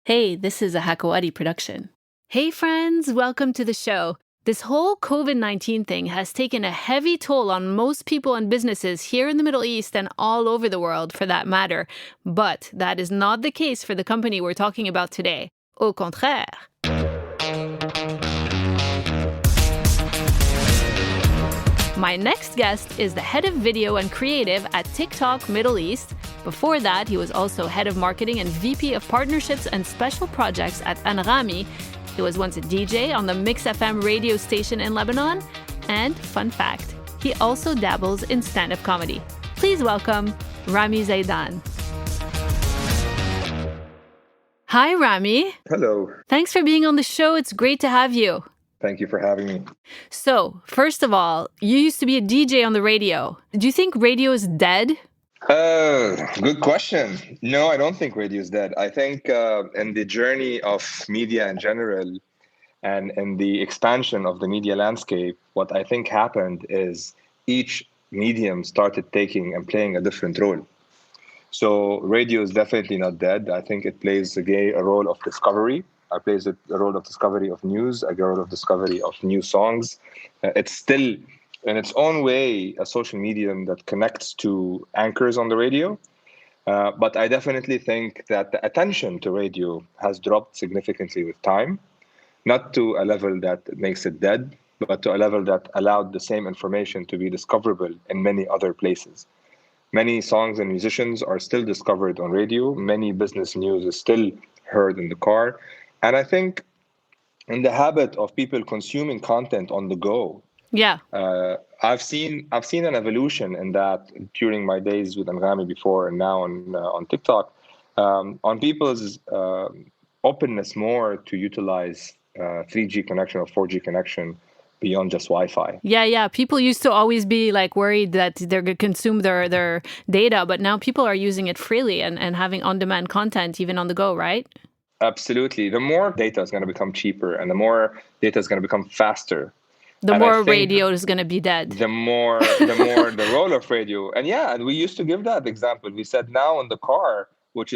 Hey, this is a Hakawati production. Hey friends, welcome to the show. This whole COVID-19 thing has taken a heavy toll on most people and businesses here in the Middle East and all over the world for that matter. But that is not the case for the company we're talking about today. Au contraire. My next guest is the head of video and creative at TikTok Middle East. Before that, he was also head of marketing and VP of partnerships and special projects at Anghami. He was once a DJ on the Mix FM radio station in Lebanon. And fun fact, he also dabbles in stand-up comedy. Please welcome Rami Zaidan. Hi, Rami. Hello. Thanks for being on the show. It's great to have you. Thank you for having me. So, first of all, you used to be a DJ on the radio. Do you think radio is dead? Good question. No, I don't think radio is dead. I think in the journey of media in general and in the expansion of the media landscape, what I think happened is each medium started taking and playing a different role. So radio is definitely not dead. I think it plays a role of discovery. It plays a role of discovery of news, a role of discovery of new songs. It's still, in its own way, a social medium that connects to anchors on the radio. But I definitely think that the attention to radio has dropped significantly with time, not to a level that makes it dead, but to a level that allowed the same information to be discoverable in many other places. Many songs and musicians are still discovered on radio. Many business news is still heard in the car. And I think in the habit of people consuming content on the go, I've seen an evolution in that during my days with Anghami before and now on TikTok, on people's openness more to utilize 3G connection or 4G connection beyond just Wi-Fi. Yeah. People used to always be like worried that they're going to consume their data, but now people are using it freely and having on-demand content even on the go, right? Absolutely. The more data is going to become cheaper and the more data is going to become faster, the more radio is going to be dead. The more the role of radio. And we used to give that example. We said now in the car, which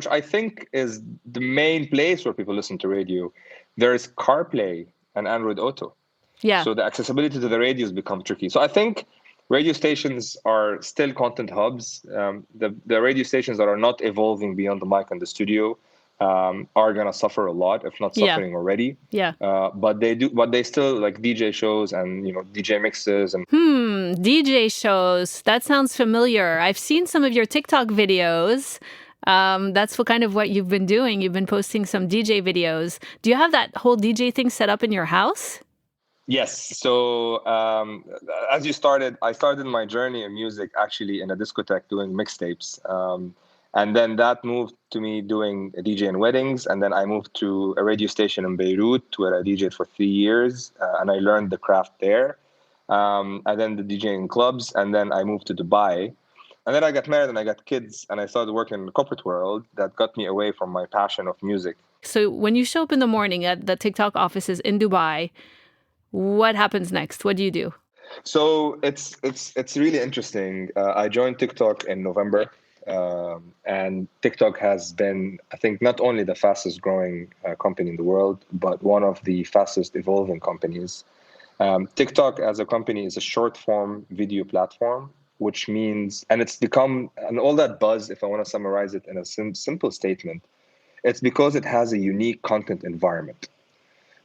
I think is the main place where people listen to radio, there is CarPlay and Android Auto. Yeah. So the accessibility to the radios become tricky. So I think radio stations are still content hubs. The radio stations that are not evolving beyond the mic in the studio are gonna suffer a lot, if not suffering already. Yeah. But they still like DJ shows and DJ mixes and DJ shows. That sounds familiar. I've seen some of your TikTok videos. That's what you've been doing. You've been posting some DJ videos. Do you have that whole DJ thing set up in your house? Yes. So as I started my journey in music actually in a discotheque doing mixtapes. And then that moved to me doing a DJ in weddings. And then I moved to a radio station in Beirut where I DJed for 3 years. And I learned the craft there. And then the DJ in clubs. And then I moved to Dubai. And then I got married and I got kids. And I started working in the corporate world. That got me away from my passion of music. So when you show up in the morning at the TikTok offices in Dubai, what happens next? What do you do? So it's really interesting. I joined TikTok in November. And TikTok has been, I think, not only the fastest growing company in the world, but one of the fastest evolving companies. TikTok as a company is a short form video platform, which means, and it's become, and all that buzz, if I want to summarize it in a simple statement, it's because it has a unique content environment.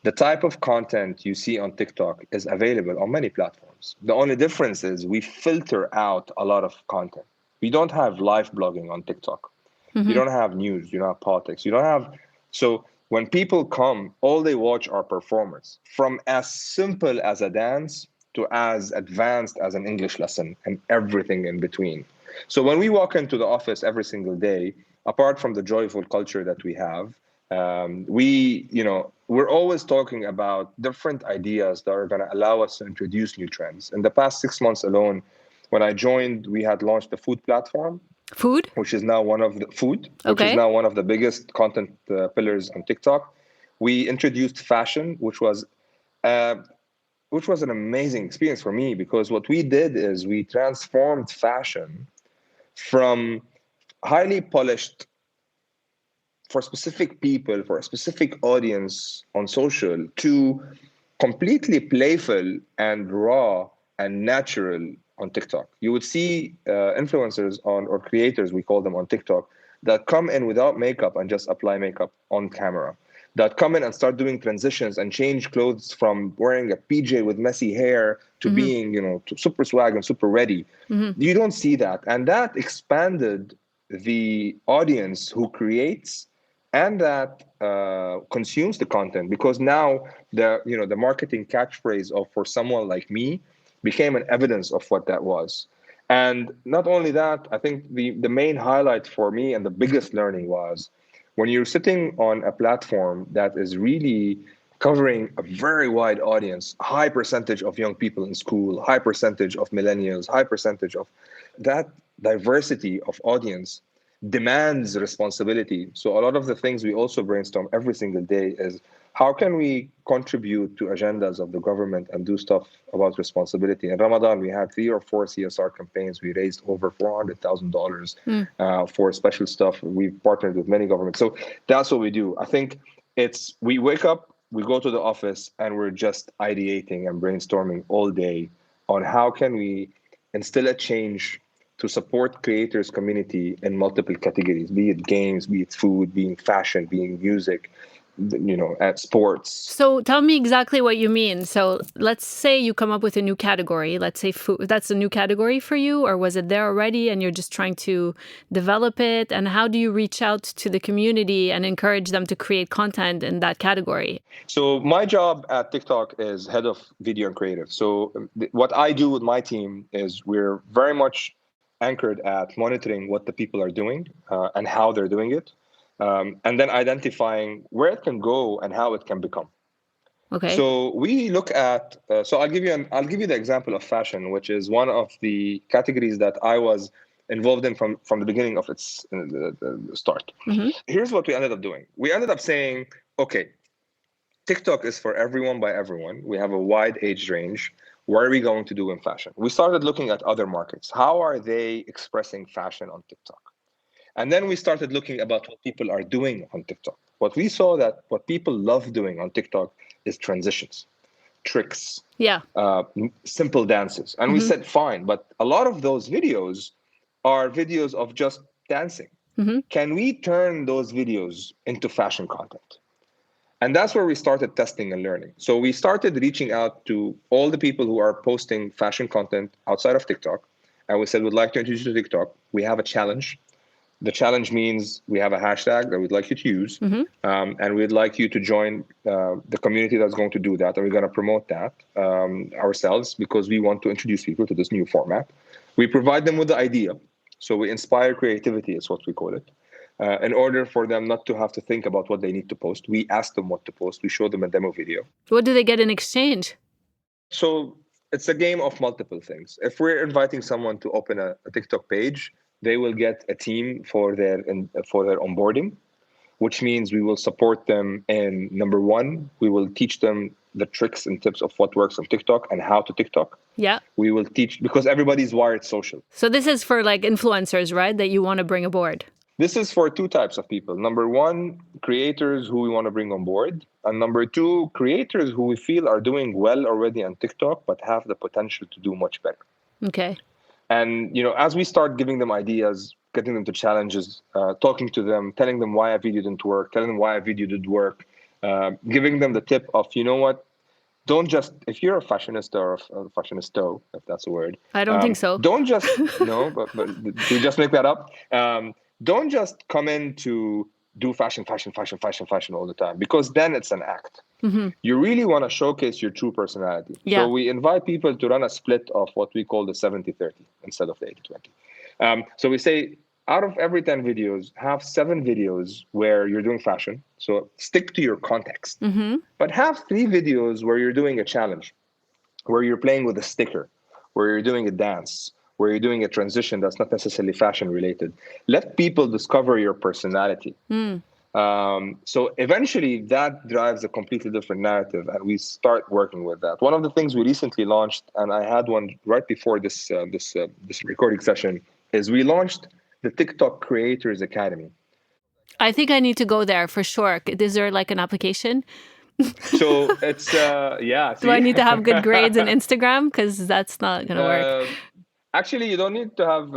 The type of content you see on TikTok is available on many platforms. The only difference is we filter out a lot of content. We don't have live blogging on TikTok. You don't have news. You don't have politics. So when people come, all they watch are performers, from as simple as a dance to as advanced as an English lesson and everything in between. So when we walk into the office every single day, apart from the joyful culture that we have, we're always talking about different ideas that are going to allow us to introduce new trends. In the past 6 months alone, when I joined, we had launched the food platform. Food? Which is now one of the biggest content pillars on TikTok. We introduced fashion, which was an amazing experience for me, because what we did is we transformed fashion from highly polished for specific people, for a specific audience on social, to completely playful and raw and natural on TikTok. You would see influencers or creators, we call them on TikTok, that come in without makeup and just apply makeup on camera, that come in and start doing transitions and change clothes from wearing a PJ with messy hair to being, to super swag and super ready. You don't see that. And that expanded the audience who creates and that consumes the content, because now the marketing catchphrase of "for someone like me" became an evidence of what that was. And not only that, I think the main highlight for me and the biggest learning was when you're sitting on a platform that is really covering a very wide audience, high percentage of young people in school, high percentage of millennials, high percentage of that diversity of audience demands responsibility. So a lot of the things we also brainstorm every single day is how can we contribute to agendas of the government and do stuff about responsibility. In Ramadan, we had 3 or 4 CSR campaigns. We raised over $400,000 for special stuff. We've partnered with many governments. So that's what we do. I think we wake up, we go to the office, and we're just ideating and brainstorming all day on how can we instill a change to support creators community in multiple categories, be it games, be it food, being fashion, being music, at sports. So tell me exactly what you mean. So let's say you come up with a new category. Let's say food. That's a new category for you, or was it there already and you're just trying to develop it? And how do you reach out to the community and encourage them to create content in that category? So my job at TikTok is head of video and creative. So what I do with my team is we're very much anchored at monitoring what the people are doing and how they're doing it. And then identifying where it can go and how it can become. Okay. So we look at. So I'll give you the example of fashion, which is one of the categories that I was involved in from the beginning of its start. Here's what we ended up doing. We ended up saying, okay, TikTok is for everyone by everyone. We have a wide age range. What are we going to do in fashion? We started looking at other markets. How are they expressing fashion on TikTok? And then we started looking about what people are doing on TikTok. What we saw that what people love doing on TikTok is transitions, tricks, simple dances. And we said, fine, but a lot of those videos are videos of just dancing. Can we turn those videos into fashion content? And that's where we started testing and learning. So we started reaching out to all the people who are posting fashion content outside of TikTok. And we said, we'd like to introduce you to TikTok. We have a challenge. The challenge means we have a hashtag that we'd like you to use. And we'd like you to join the community that's going to do that. And we're going to promote that ourselves because we want to introduce people to this new format. We provide them with the idea. So we inspire creativity is what we call it. In order for them not to have to think about what they need to post, we ask them what to post. We show them a demo video. What do they get in exchange? So it's a game of multiple things. If we're inviting someone to open a TikTok page, they will get a team for their onboarding, which means we will support them in, number one, we will teach them the tricks and tips of what works on TikTok and how to TikTok. Yeah. We will teach, because everybody's wired social. So this is for like influencers, right? That you want to bring aboard. This is for 2 types of people. Number one, creators who we want to bring on board. And number 2, creators who we feel are doing well already on TikTok, but have the potential to do much better. Okay. And, as we start giving them ideas, getting them to challenges, talking to them, telling them why a video didn't work, telling them why a video did work, giving them the tip of, don't just, if you're a fashionista or a fashionisto, if that's a word. I don't think so. Don't just, no, but you just make that up. Don't just come in to do fashion all the time, because then it's an act. You really want to showcase your true personality. Yeah. So we invite people to run a split of what we call the 70-30 instead of the 80-20. So we say, out of every 10 videos, have 7 videos where you're doing fashion. So stick to your context. But have 3 videos where you're doing a challenge, where you're playing with a sticker, where you're doing a dance, where you're doing a transition that's not necessarily fashion related. Let people discover your personality. So eventually that drives a completely different narrative, and we start working with that. One of the things we recently launched, and I had one right before this recording session, is we launched the TikTok Creators Academy. I think I need to go there for sure. Is there like an application? So it's yeah. Do I See, need to have good grades in Instagram? Because that's not going to work. Actually, you don't need to have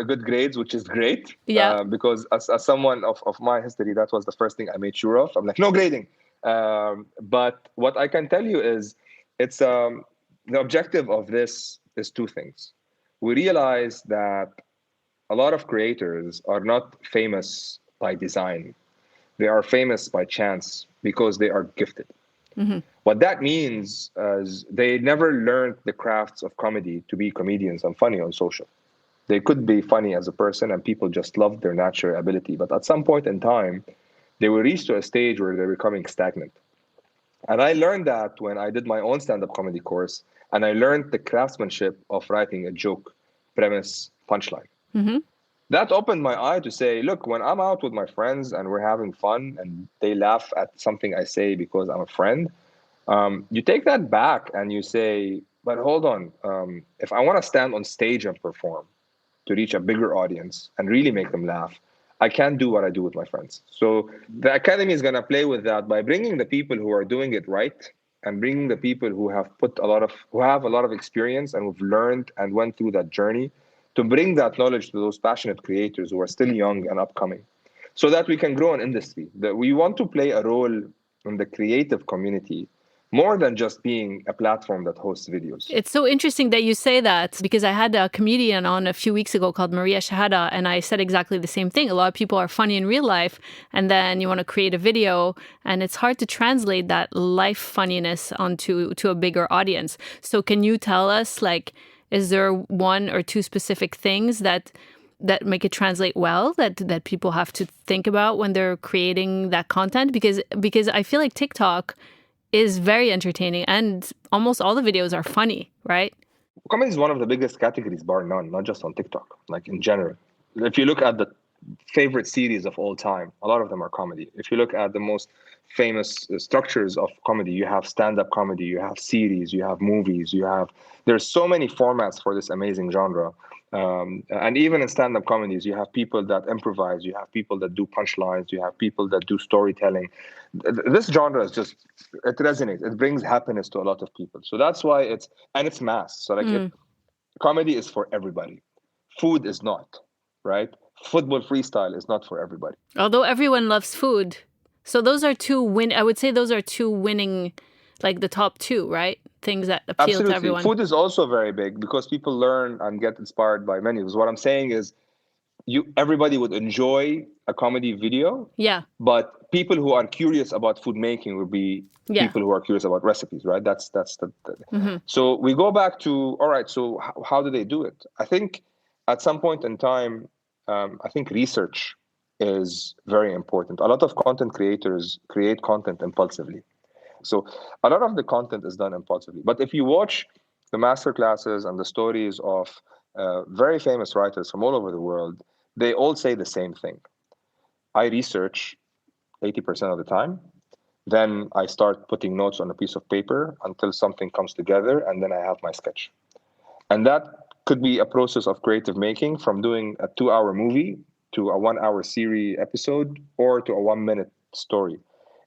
good grades, which is great. Yeah. Because as someone of my history, that was the first thing I made sure of. I'm like, no grading. But what I can tell you is, it's the objective of this is two things. We realize that a lot of creators are not famous by design. They are famous by chance because they are gifted. Mm-hmm. What that means is they never learned the crafts of comedy to be comedians and funny on social. They could be funny as a person and people just loved their natural ability. But at some point in time, they will reach to a stage where they're becoming stagnant. And I learned that when I did my own stand-up comedy course, and I learned the craftsmanship of writing a joke, premise, punchline. Mm-hmm. That opened my eye to say, look, when I'm out with my friends and we're having fun and they laugh at something I say because I'm a friend, you take that back and you say, but hold on, if I want to stand on stage and perform to reach a bigger audience and really make them laugh, I can't do what I do with my friends. So the academy is going to play with that by bringing the people who are doing it right and bringing the people who have a lot of experience and who've learned and went through that journey, to bring that knowledge to those passionate creators who are still young and upcoming, so that we can grow an industry. That we want to play a role in the creative community more than just being a platform that hosts videos. It's so interesting that you say that, because I had a comedian on a few weeks ago called Maria Shahada, and I said exactly the same thing. A lot of people are funny in real life, and then you want to create a video, and it's hard to translate that life funniness onto a bigger audience. So can you tell us, like, is there one or two specific things that make it translate well, that people have to think about when they're creating that content? Because I feel like TikTok is very entertaining and almost all the videos are funny, right? Comedy is one of the biggest categories, bar none, not just on TikTok, like in general. If you look at the favorite series of all time, a lot of them are comedy. If you look at the most famous structures of comedy, you have stand-up comedy, you have series, you have movies, there's so many formats for this amazing genre. And even in stand-up comedies, you have people that improvise, you have people that do punchlines, you have people that do storytelling. This genre is just, it resonates. It brings happiness to a lot of people. So that's why it's mass. So like comedy is for everybody. Food is not, right? Football freestyle is not for everybody. Although everyone loves food. So those are I would say those are two winning, like the top two, right? Things that appeal Absolutely. to everyone. Food is also very big because people learn and get inspired by menus. What I'm saying is everybody would enjoy a comedy video. Yeah. But people who are curious about food making would be people who are curious about recipes, right? That's the So we go back to, all right, so how do they do it? I think at some point in time, I think research is very important. A lot of content creators create content impulsively. So a lot of the content is done impulsively. But if you watch the masterclasses and the stories of very famous writers from all over the world, they all say the same thing. I research 80% of the time. Then I start putting notes on a piece of paper until something comes together, and then I have my sketch. And that could be a process of creative making, from doing a 2-hour movie to a 1-hour series episode or to a 1-minute story.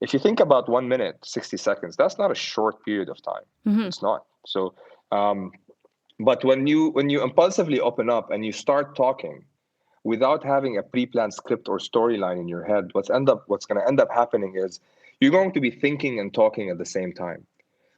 If you think about 1 minute, 60 seconds, that's not a short period of time. It's not. So, but when you impulsively open up and you start talking without having a pre-planned script or storyline in your head, what's going to end up happening is you're going to be thinking and talking at the same time,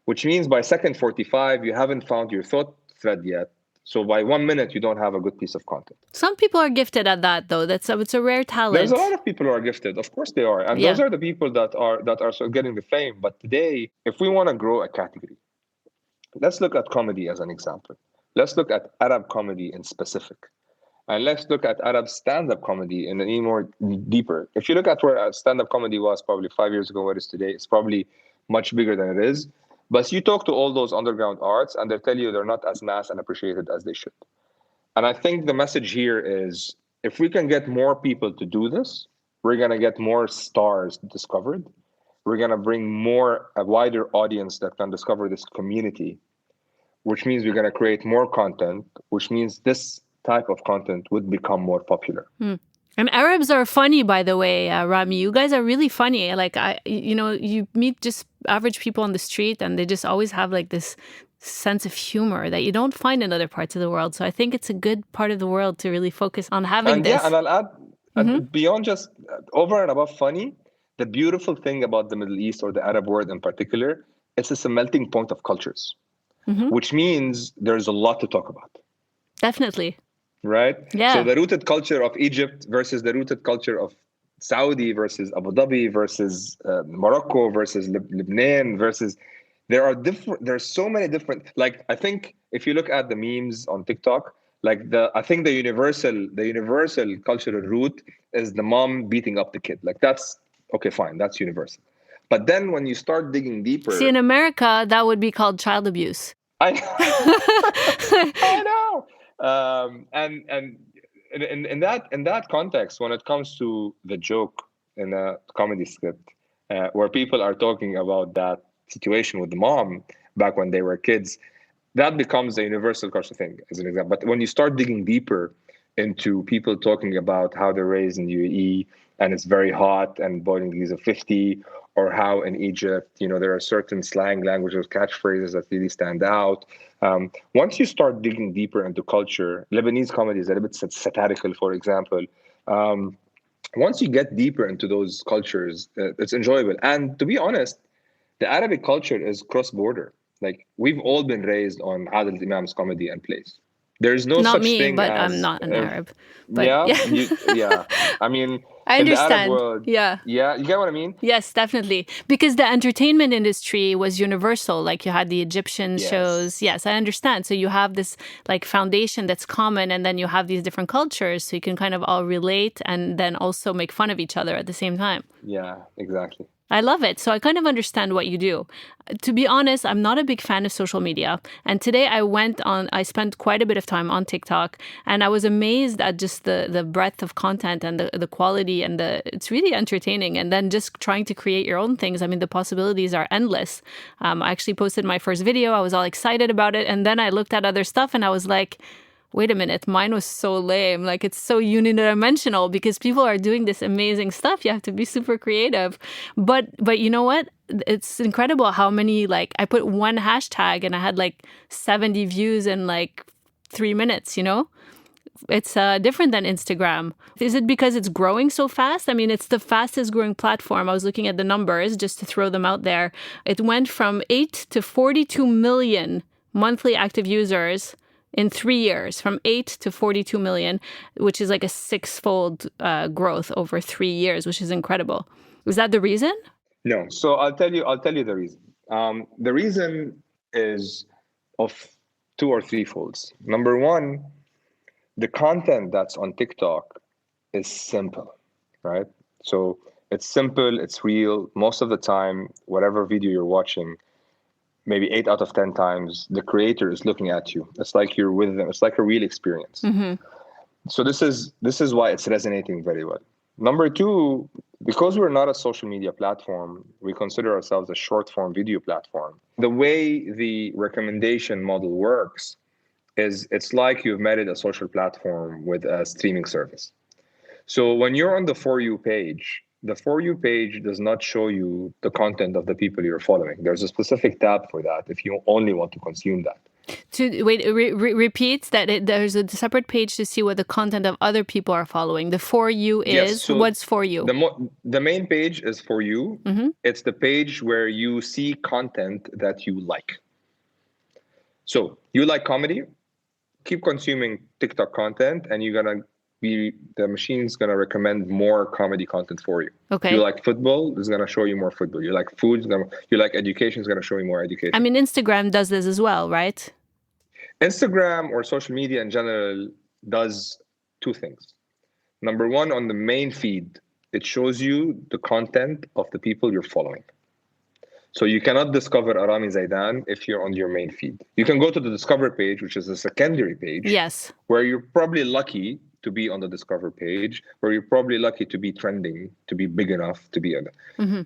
which means by second 45, you haven't found your thought thread yet. So by 1 minute, you don't have a good piece of content. Some people are gifted at that, though. It's a rare talent. There's a lot of people who are gifted. Of course they are. And those are the people that are so getting the fame. But today, if we want to grow a category, let's look at comedy as an example. Let's look at Arab comedy in specific. And let's look at Arab stand-up comedy in any more deeper. If you look at where stand-up comedy was probably 5 years ago, where it is today, it's probably much bigger than it is. But you talk to all those underground arts and they'll tell you they're not as mass and appreciated as they should. And I think the message here is, if we can get more people to do this, we're going to get more stars discovered. We're going to bring a wider audience that can discover this community, which means we're going to create more content, which means this type of content would become more popular. And Arabs are funny, by the way, Rami. You guys are really funny. Like you meet just average people on the street, and they just always have like this sense of humor that you don't find in other parts of the world. So I think it's a good part of the world to really focus on having And this. yeah, and I'll add, beyond just over and above funny, the beautiful thing about the Middle East or the Arab world in particular, it's a melting point of cultures, which means there's a lot to talk about. Definitely. Right? Yeah. So the rooted culture of Egypt versus the rooted culture of Saudi versus Abu Dhabi versus Morocco versus Lebanon versus there's so many different, like, I think if you look at the memes on TikTok, like I think the universal cultural root is the mom beating up the kid. Like that's okay, fine, that's universal. But then when you start digging deeper, see, in America, that would be called child abuse. I know. And in that context, when it comes to the joke in a comedy script, where people are talking about that situation with the mom back when they were kids, that becomes a universal culture thing, as an example. But when you start digging deeper into people talking about how they're raised in UAE and it's very hot and boiling degrees of 50, or how in Egypt, there are certain slang languages, catchphrases that really stand out. Once you start digging deeper into culture, Lebanese comedy is a little bit satirical, for example. Once you get deeper into those cultures, it's enjoyable. And to be honest, the Arabic culture is cross-border. Like, we've all been raised on Adil Imam's comedy and plays. There's no not such me, thing but as... I'm not an Arab. But yeah. I mean, I in the understand. Arab world, yeah, you get what I mean? Yes, definitely. Because the entertainment industry was universal. Like you had the Egyptian shows. Yes, I understand. So you have this like foundation that's common, and then you have these different cultures. So you can kind of all relate and then also make fun of each other at the same time. Yeah, exactly. I love it. So I kind of understand what you do. To be honest, I'm not a big fan of social media. And today I spent quite a bit of time on TikTok, and I was amazed at just the breadth of content and the quality, and it's really entertaining. And then just trying to create your own things. I mean, the possibilities are endless. I actually posted my first video. I was all excited about it. And then I looked at other stuff and I was like, wait a minute, mine was so lame. Like, it's so unidimensional because people are doing this amazing stuff. You have to be super creative. But you know what? It's incredible how many, like, I put one hashtag and I had like 70 views in like 3 minutes, It's different than Instagram. Is it because it's growing so fast? I mean, it's the fastest growing platform. I was looking at the numbers just to throw them out there. It went from 8 to 42 million monthly active users in 3 years, from 8 to 42 million, which is like a 6-fold growth over 3 years, which is incredible. Is that the reason? No. So I'll tell you the reason. The reason is of 2 or 3 folds. Number one, the content that's on TikTok is simple, right? So it's simple, it's real. Most of the time, whatever video you're watching, maybe 8 out of 10 times, the creator is looking at you. It's like you're with them. It's like a real experience. Mm-hmm. So this is why it's resonating very well. Number two, because we're not a social media platform, we consider ourselves a short form video platform. The way the recommendation model works is it's like you've married a social platform with a streaming service. So when you're on the For You page, the For You page does not show you the content of the people you're following. There's a specific tab for that if you only want to consume that. Repeat that there's a separate page to see what the content of other people are following. The For You is, yes, so what's For You? The main page is For You. Mm-hmm. It's the page where you see content that you like. So you like comedy, keep consuming TikTok content, and the machine's gonna recommend more comedy content for you. Okay. You like football, it's gonna show you more football. You like food, you like education, it's gonna show you more education. I mean, Instagram does this as well, right? Instagram or social media in general does 2 things. Number one, on the main feed, it shows you the content of the people you're following. So you cannot discover Arami Zaidan if you're on your main feed. You can go to the Discover page, which is a secondary page. Yes. Where you're probably lucky to be on the Discover page, where you're probably lucky to be trending, to be big enough to be on it. Mm-hmm.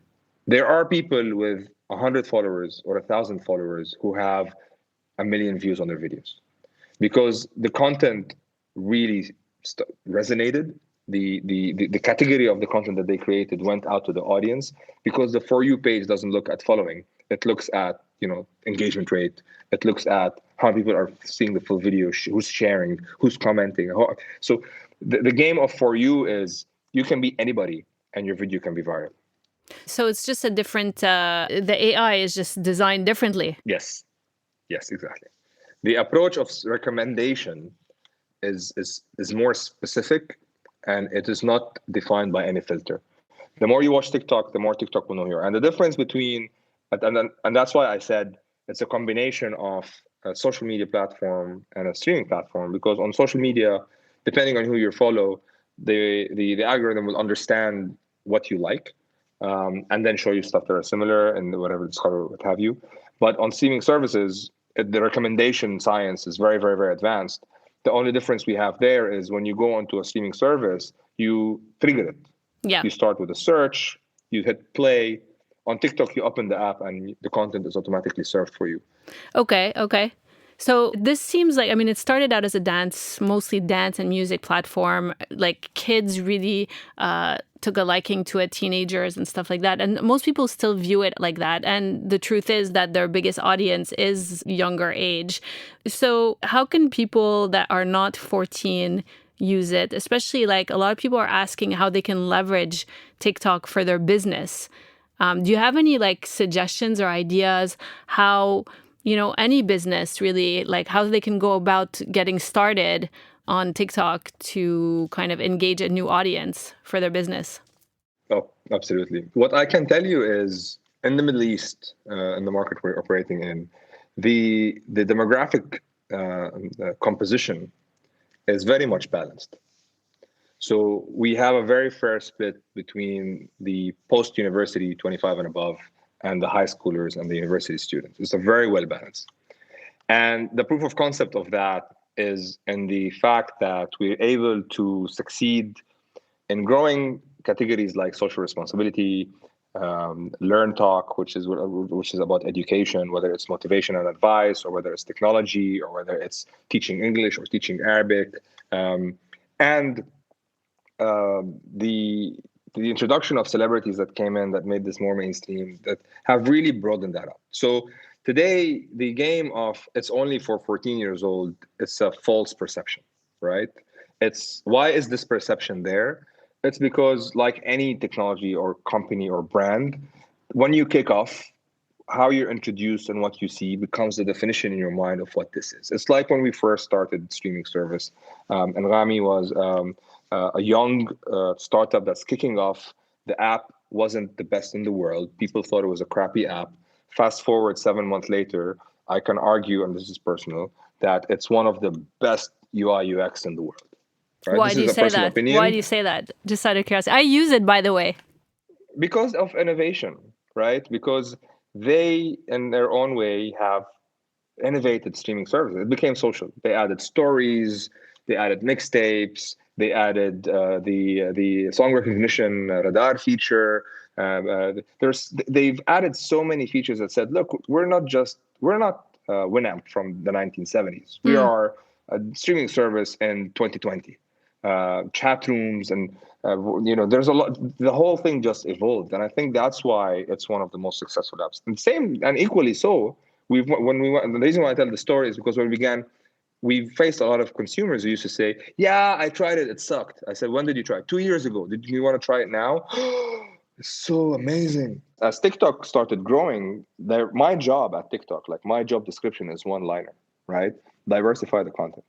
There are people with 100 followers or 1,000 followers who have 1 million views on their videos because the content really resonated the category of the content that they created went out to the audience, because the For You page doesn't look at following. It looks at, engagement rate. It looks at how people are seeing the full video, who's sharing, who's commenting. So the game of For You is you can be anybody and your video can be viral. So it's just a different, the AI is just designed differently. Yes, exactly. The approach of recommendation is more specific, and it is not defined by any filter. The more you watch TikTok, the more TikTok will know you. And the difference between, and that's why I said it's a combination of a social media platform and a streaming platform, because on social media, depending on who you follow, the algorithm will understand what you like, and then show you stuff that are similar and whatever discover, what have you. But on streaming services, the recommendation science is very, very, very advanced. The only difference we have there is when you go onto a streaming service, you trigger it. Yeah. You start with a search, you hit play. On TikTok, you open the app and the content is automatically served for you. Okay. So this seems like, it started out as a mostly dance and music platform. Like kids really took a liking to it, teenagers and stuff like that. And most people still view it like that. And the truth is that their biggest audience is younger age. So how can people that are not 14 use it? Especially like a lot of people are asking how they can leverage TikTok for their business. Do you have any like suggestions or ideas how, any business really, like how they can go about getting started on TikTok to kind of engage a new audience for their business? Oh, absolutely. What I can tell you is in the Middle East, in the market we're operating in, the demographic composition is very much balanced. So we have a very fair split between the post-university 25 and above and the high schoolers and the university students. It's a very well balanced. And the proof of concept of that is in the fact that we're able to succeed in growing categories like social responsibility, Learn Talk, which is about education, whether it's motivation and advice, or whether it's technology, or whether it's teaching English or teaching Arabic, and the introduction of celebrities that came in that made this more mainstream, that have really broadened that up. So today, the game of it's only for 14 years old, it's a false perception, right? It's why is this perception there? It's because like any technology or company or brand, when you kick off, how you're introduced and what you see becomes the definition in your mind of what this is. It's like when we first started streaming service, and Rami was a young startup that's kicking off. The app wasn't the best in the world. People thought it was a crappy app. Fast forward 7 months later, I can argue, and this is personal, that it's one of the best UI UX in the world. Right? Why do you say that? Opinion. Why do you say that? Just out of curiosity. I use it, by the way. Because of innovation, right? Because they, in their own way, have innovated streaming services. It became social. They added stories, they added mixtapes, they added the song recognition radar feature. They've added so many features that said, look, we're not Winamp from the 1970s. We are a streaming service in 2020. Chat rooms and there's a lot. The whole thing just evolved, and I think that's why it's one of the most successful apps. And same and equally so, the reason why I tell the story is because when we began, we faced a lot of consumers who used to say, yeah, I tried it, it sucked. I said, when did you try it? 2 years ago. Did you want to try it now? It's so amazing. As TikTok started growing, my job at TikTok, like my job description is one-liner, right? Diversify the content.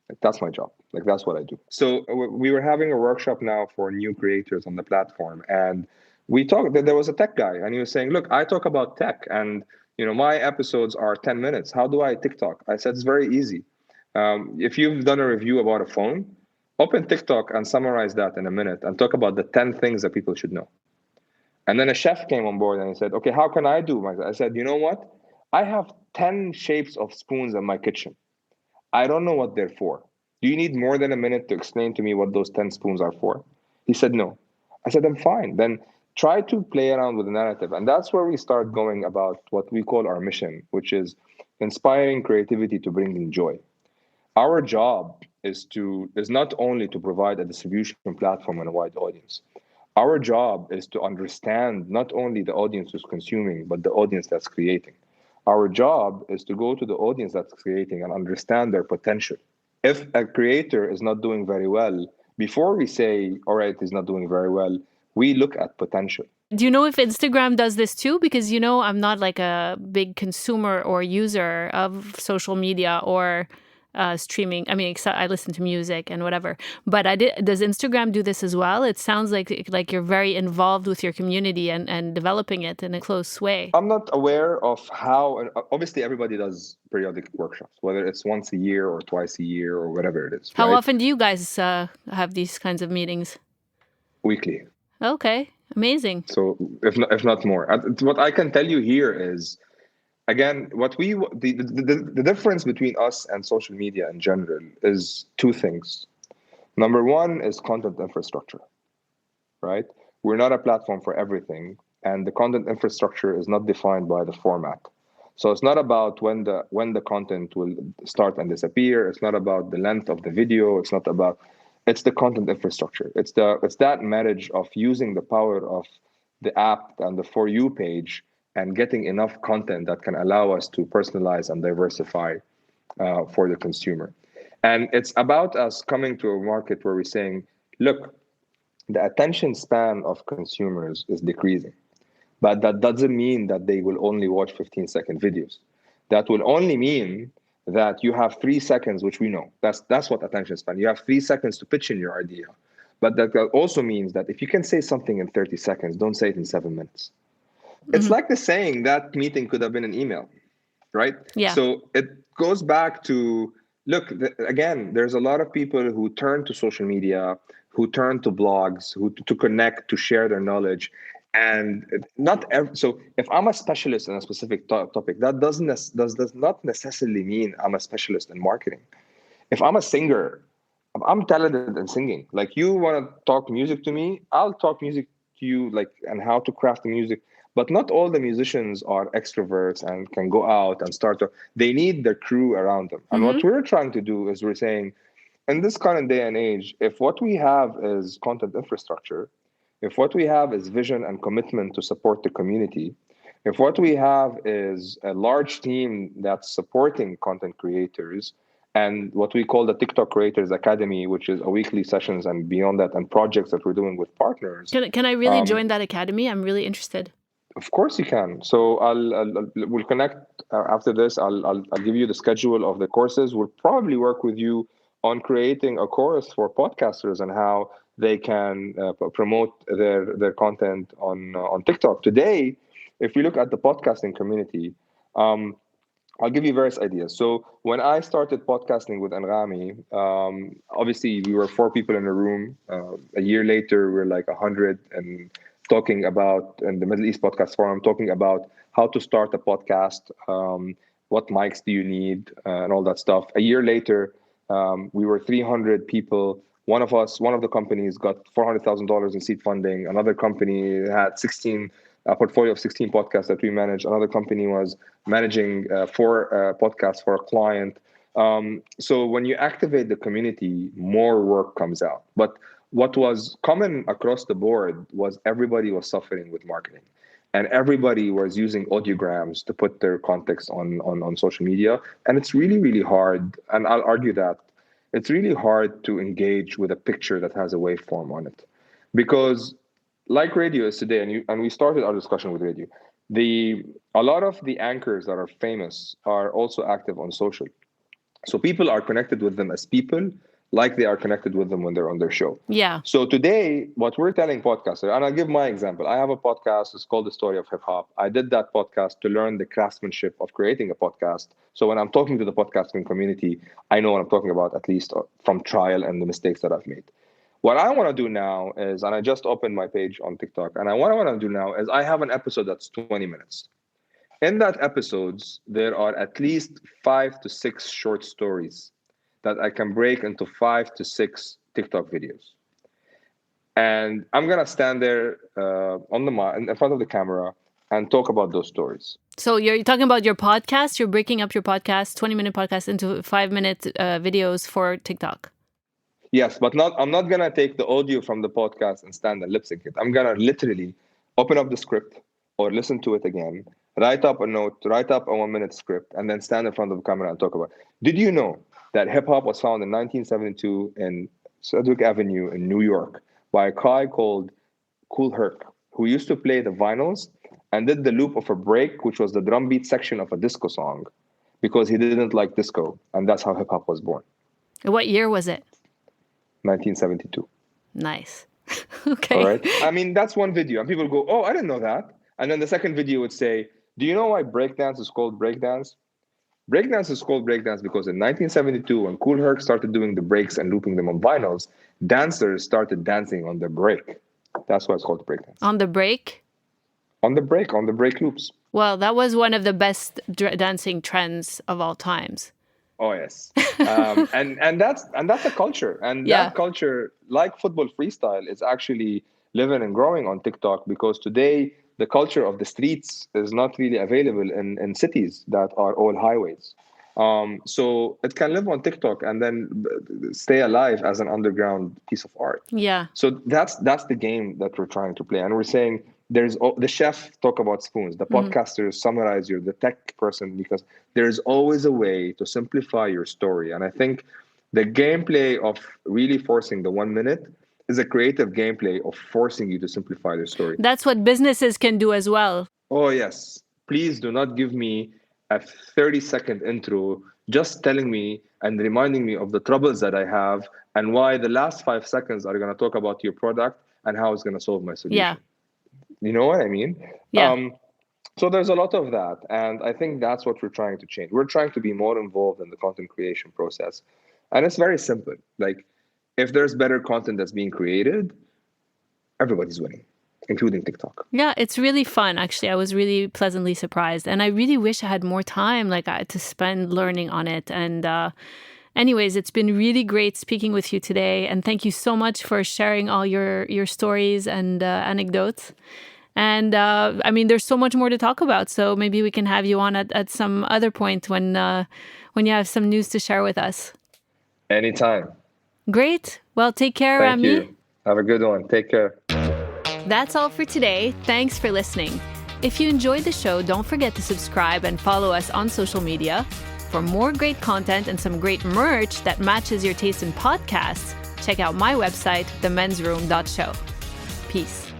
Like that's my job. Like that's what I do. So we were having a workshop now for new creators on the platform, and we talked. There was a tech guy, and he was saying, "Look, I talk about tech, and my episodes are 10 minutes. How do I TikTok?" I said, "It's very easy. If you've done a review about a phone, open TikTok and summarize that in a minute, and talk about the 10 things that people should know." And then a chef came on board and he said, "Okay, how can I do?" I said, "You know what? I have 10 shapes of spoons in my kitchen. I don't know what they're for. Do you need more than a minute to explain to me what those 10 spoons are for?" He said, "No." I said, "I'm fine. Then try to play around with the narrative." And that's where we start going about what we call our mission, which is inspiring creativity to bring in joy. Our job is not only to provide a distribution platform and a wide audience. Our job is to understand not only the audience who's consuming, but the audience that's creating. Our job is to go to the audience that's creating and understand their potential. If a creator is not doing very well, before we say, all right, he's not doing very well, we look at potential. Do you know if Instagram does this too? Because, I'm not like a big consumer or user of social media or streaming. I mean, I listen to music and whatever. But does Instagram do this as well? It sounds like you're very involved with your community and developing it in a close way. I'm not aware of how, and obviously everybody does periodic workshops, whether it's once a year or twice a year or whatever it is. How right? often do you guys have these kinds of meetings? Weekly. Okay, amazing. So if not more. What I can tell you here is, again, the difference between us and social media in general is two things. Number one is content infrastructure, right? We're not a platform for everything, and the content infrastructure is not defined by the format. So it's not about when the content will start and disappear. It's not about the length of the video. It's the content infrastructure. It's that marriage of using the power of the app and the For You page and getting enough content that can allow us to personalize and diversify for the consumer. And it's about us coming to a market where we're saying, look, the attention span of consumers is decreasing. But that doesn't mean that they will only watch 15-second videos. That will only mean that you have 3 seconds, which we know. That's what attention span. You have 3 seconds to pitch in your idea. But that also means that if you can say something in 30 seconds, don't say it in 7 minutes. It's like the saying that meeting could have been an email, right? Yeah. So it goes back to, look, again, there's a lot of people who turn to social media, who turn to blogs, to connect, to share their knowledge. And so if I'm a specialist in a specific topic, that does not necessarily mean I'm a specialist in marketing. If I'm a singer, I'm talented in singing. Like, you want to talk music to me, I'll talk music to you, like, and how to craft the music. But not all the musicians are extroverts and can go out and they need their crew around them. And what we're trying to do is we're saying, in this kind of day and age, if what we have is content infrastructure, if what we have is vision and commitment to support the community, if what we have is a large team that's supporting content creators, and what we call the TikTok Creators Academy, which is a weekly sessions and beyond that, and projects that we're doing with partners. Can I really join that academy? I'm really interested. Of course you can. So we'll connect after this. I'll give you the schedule of the courses. We'll probably work with you on creating a course for podcasters and how they can promote their content on TikTok. Today, if we look at the podcasting community, I'll give you various ideas. So when I started podcasting with Anghami, obviously we were 4 people in a room. A year later, we're like 100 and talking about, in the Middle East Podcast Forum, talking about how to start a podcast, what mics do you need, and all that stuff. A year later, we were 300 people. One of the companies got $400,000 in seed funding. Another company had a portfolio of 16 podcasts that we managed. Another company was managing 4 podcasts for a client. So when you activate the community, more work comes out. But what was common across the board was everybody was suffering with marketing, and everybody was using audiograms to put their context on social media. And it's really, really hard. And I'll argue that it's really hard to engage with a picture that has a waveform on it, because like radio is today, and we started our discussion with radio, a lot of the anchors that are famous are also active on social. So people are connected with them as people, like they are connected with them when they're on their show. Yeah. So today, what we're telling podcasters, and I'll give my example. I have a podcast. It's called The Story of Hip Hop. I did that podcast to learn the craftsmanship of creating a podcast. So when I'm talking to the podcasting community, I know what I'm talking about, at least from trial and the mistakes that I've made. What I want to do now is, and I just opened my page on TikTok, and what I want to do now is I have an episode that's 20 minutes. In that episodes, there are at least 5 to 6 short stories that I can break into 5 to 6 TikTok videos. And I'm going to stand there in front of the camera, and talk about those stories. So you're talking about your podcast? You're breaking up your podcast, 20-minute podcast, into 5-minute videos for TikTok. Yes, but I'm not going to take the audio from the podcast and stand and lip sync it. I'm going to literally open up the script or listen to it again, write up a note, write up a 1-minute script, and then stand in front of the camera and talk about it. Did you know that hip hop was found in 1972 in Sedgwick Avenue in New York by a guy called Kool Herc, who used to play the vinyls and did the loop of a break, which was the drum beat section of a disco song, because he didn't like disco. And that's how hip hop was born. What year was it? 1972. Nice. Okay. All right. I mean, that's one video. And people go, oh, I didn't know that. And then the second video would say, do you know why breakdance is called breakdance? Breakdance is called breakdance because in 1972, when Kool Herc started doing the breaks and looping them on vinyls, dancers started dancing on the break. That's why it's called breakdance. On the break? On the break loops. Well, that was one of the best dancing trends of all times. Oh yes, and that's a culture, and that culture, like football freestyle, is actually living and growing on TikTok, because today the culture of the streets is not really available in cities that are all highways. So it can live on TikTok and then stay alive as an underground piece of art. Yeah. So that's the game that we're trying to play, and we're saying there's the chef talk about spoons, the podcasters summarize the tech person, because there's always a way to simplify your story. And I think the gameplay of really forcing the 1 minute is a creative gameplay of forcing you to simplify the story. That's what businesses can do as well. Oh yes. Please do not give me a 30-second intro just telling me and reminding me of the troubles that I have and why the last 5 seconds are going to talk about your product and how it's going to solve my solution. Yeah. You know what I mean? Yeah. So there's a lot of that. And I think that's what we're trying to change. We're trying to be more involved in the content creation process. And it's very simple. Like, if there's better content that's being created, everybody's winning, including TikTok. Yeah, it's really fun. Actually, I was really pleasantly surprised. And I really wish I had more time to spend learning on it. And anyways, it's been really great speaking with you today. And thank you so much for sharing all your stories and anecdotes. And I mean, there's so much more to talk about. So maybe we can have you on at some other point when you have some news to share with us. Anytime. Great. Well, take care, Rami. Thank you. Have a good one. Take care. That's all for today. Thanks for listening. If you enjoyed the show, don't forget to subscribe and follow us on social media. For more great content and some great merch that matches your taste in podcasts, check out my website, themensroom.show. Peace.